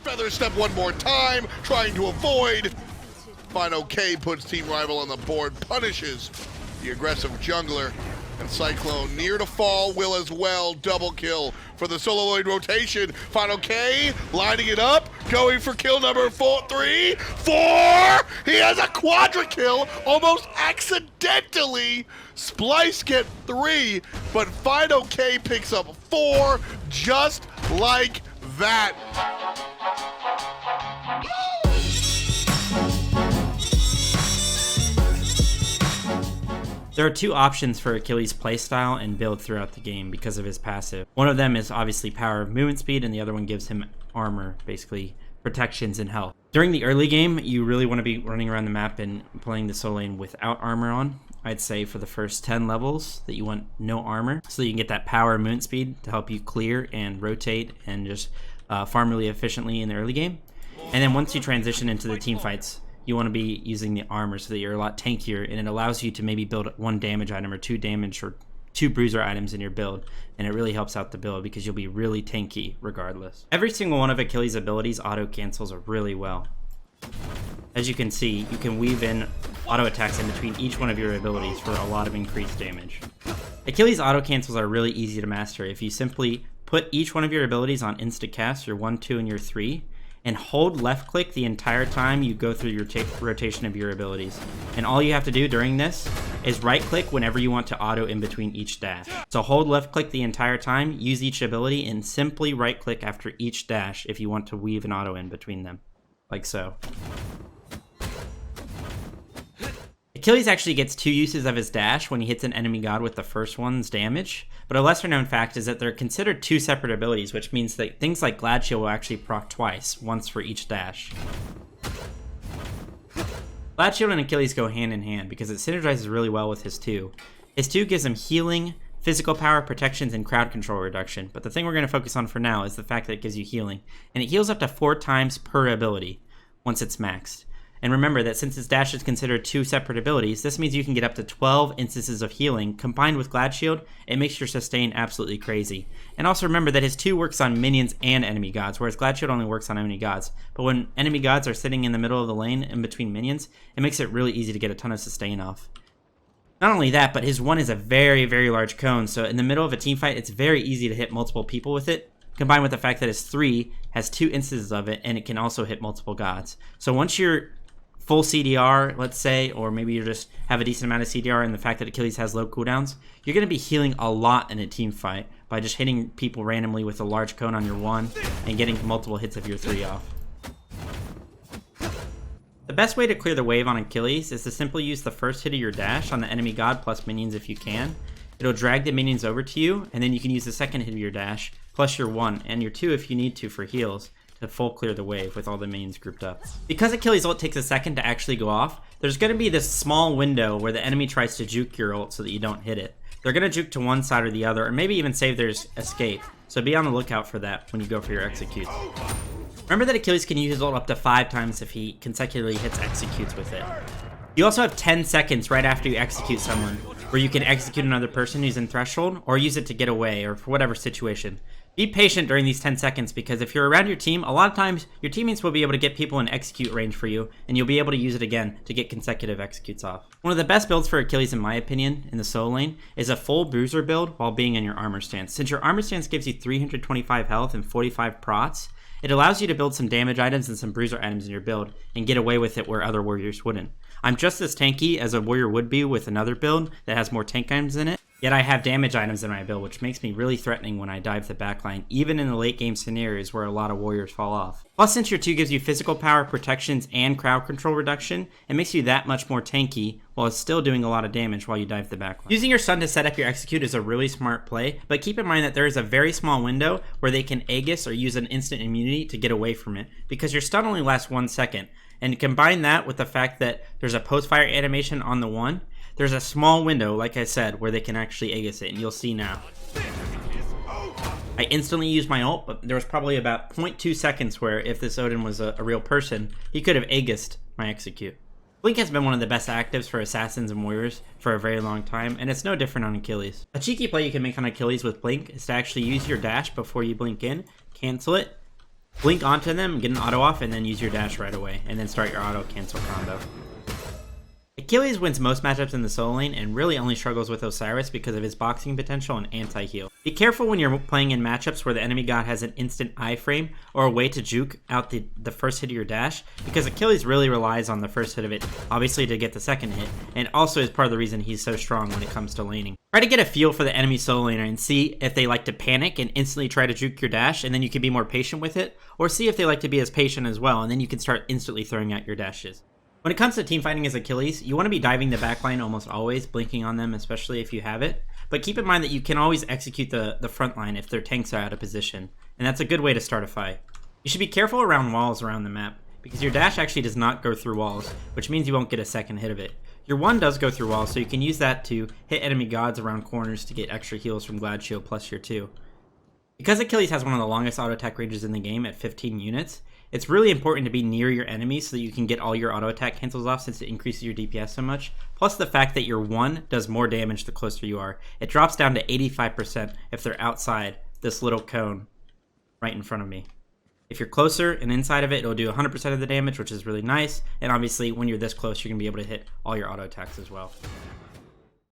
Feather step one more time, trying to avoid. Final K puts Team Rival on the board, punishes the aggressive jungler. And Cyclone near to fall, will as well. Double kill for the Soloid rotation. Final K lining it up, going for kill number 4. He has a quadra kill, almost accidentally. Splice get 3, but Final K picks up 4, just like that. There are two options for Achilles' playstyle and build throughout the game because of his passive. One of them is obviously power of movement speed, and the other one gives him armor, basically protections and health. During the early game, you really want to be running around the map and playing the solo lane without armor on. I'd say for the first 10 levels that you want no armor, so you can get that power of movement speed to help you clear and rotate and just farm really efficiently in the early game. And then once you transition into the team fights, you want to be using the armor so that you're a lot tankier, and it allows you to maybe build 1 damage item or 2 damage or 2 bruiser items in your build, and it really helps out the build because you'll be really tanky regardless. Every single one of Achilles' abilities auto cancels really well. As you can see, you can weave in auto attacks in between each one of your abilities for a lot of increased damage. Achilles' auto cancels are really easy to master if you simply put each one of your abilities on insta cast, your 1, 2, and your 3, and hold left click the entire time you go through your rotation of your abilities. And all you have to do during this is right click whenever you want to auto in between each dash. So hold left click the entire time, use each ability, and simply right click after each dash if you want to weave an auto in between them, like so. Achilles actually gets 2 uses of his dash when he hits an enemy god with the first one's damage, but a lesser known fact is that they're considered 2 separate abilities, which means that things like Glad Shield will actually proc twice, once for each dash. Glad Shield and Achilles go hand in hand because it synergizes really well with his 2. His 2 gives him healing, physical power, protections, and crowd control reduction, but the thing we're going to focus on for now is the fact that it gives you healing, and it heals up to 4 times per ability once it's maxed. And remember that since his dash is considered 2 separate abilities, this means you can get up to 12 instances of healing. Combined with Glad Shield, it makes your sustain absolutely crazy. And also remember that his 2 works on minions and enemy gods, whereas Glad Shield only works on enemy gods. But when enemy gods are sitting in the middle of the lane in between minions, it makes it really easy to get a ton of sustain off. Not only that, but his 1 is a very, very large cone, so in the middle of a team fight, it's very easy to hit multiple people with it, combined with the fact that his 3 has 2 instances of it, and it can also hit multiple gods. So once you're full CDR, let's say, or maybe you just have a decent amount of CDR and the fact that Achilles has low cooldowns, you're going to be healing a lot in a team fight by just hitting people randomly with a large cone on your 1 and getting multiple hits of your 3 off. The best way to clear the wave on Achilles is to simply use the first hit of your dash on the enemy god plus minions if you can. It'll drag the minions over to you, and then you can use the second hit of your dash plus your 1 and your 2 if you need to for heals, to full clear the wave with all the minions grouped up. Because Achilles' ult takes a second to actually go off, there's going to be this small window where the enemy tries to juke your ult so that you don't hit it. They're going to juke to one side or the other, or maybe even save their escape, so be on the lookout for that when you go for your executes. Remember that Achilles can use his ult up to 5 times if he consecutively hits executes with it. You also have 10 seconds right after you execute someone, where you can execute another person who's in threshold, or use it to get away, or for whatever situation. Be patient during these 10 seconds, because if you're around your team, a lot of times your teammates will be able to get people in execute range for you, and you'll be able to use it again to get consecutive executes off. One of the best builds for Achilles, in my opinion, in the solo lane, is a full bruiser build while being in your armor stance. Since your armor stance gives you 325 health and 45 prots, it allows you to build some damage items and some bruiser items in your build, and get away with it where other warriors wouldn't. I'm just as tanky as a warrior would be with another build that has more tank items in it, yet I have damage items in my build, which makes me really threatening when I dive the backline, even in the late game scenarios where a lot of warriors fall off. Plus, since your 2 gives you physical power, protections, and crowd control reduction, it makes you that much more tanky, while it's still doing a lot of damage while you dive the backline. Using your stun to set up your execute is a really smart play, but keep in mind that there is a very small window where they can Aegis or use an instant immunity to get away from it, because your stun only lasts 1 second. And combine that with the fact that there's a post-fire animation on the 1, there's a small window, like I said, where they can actually Aegis it, and you'll see now. I instantly used my ult, but there was probably about 0.2 seconds where if this Odin was a real person, he could have Aegised my execute. Blink has been one of the best actives for assassins and warriors for a very long time, and it's no different on Achilles. A cheeky play you can make on Achilles with Blink is to actually use your dash before you blink in, cancel it, Blink onto them, get an auto off, and then use your dash right away, and then start your auto cancel combo. Achilles wins most matchups in the solo lane and really only struggles with Osiris because of his boxing potential and anti-heal. Be careful when you're playing in matchups where the enemy god has an instant iframe or a way to juke out the first hit of your dash, because Achilles really relies on the first hit of it, obviously to get the second hit, and also is part of the reason he's so strong when it comes to laning. Try to get a feel for the enemy solo laner and see if they like to panic and instantly try to juke your dash, and then you can be more patient with it, or see if they like to be as patient as well, and then you can start instantly throwing out your dashes. When it comes to teamfighting as Achilles, you want to be diving the backline almost always, blinking on them, especially if you have it. But keep in mind that you can always execute the front line if their tanks are out of position, and that's a good way to start a fight. You should be careful around walls around the map, because your dash actually does not go through walls, which means you won't get a second hit of it. Your 1 does go through walls, so you can use that to hit enemy gods around corners to get extra heals from Glad Shield plus your 2. Because Achilles has one of the longest auto attack ranges in the game at 15 units, it's really important to be near your enemies so that you can get all your auto attack cancels off, since it increases your DPS so much. Plus the fact that your 1 does more damage the closer you are. It drops down to 85% if they're outside this little cone right in front of me. If you're closer and inside of it, it'll do 100% of the damage, which is really nice. And obviously when you're this close, you're going to be able to hit all your auto attacks as well.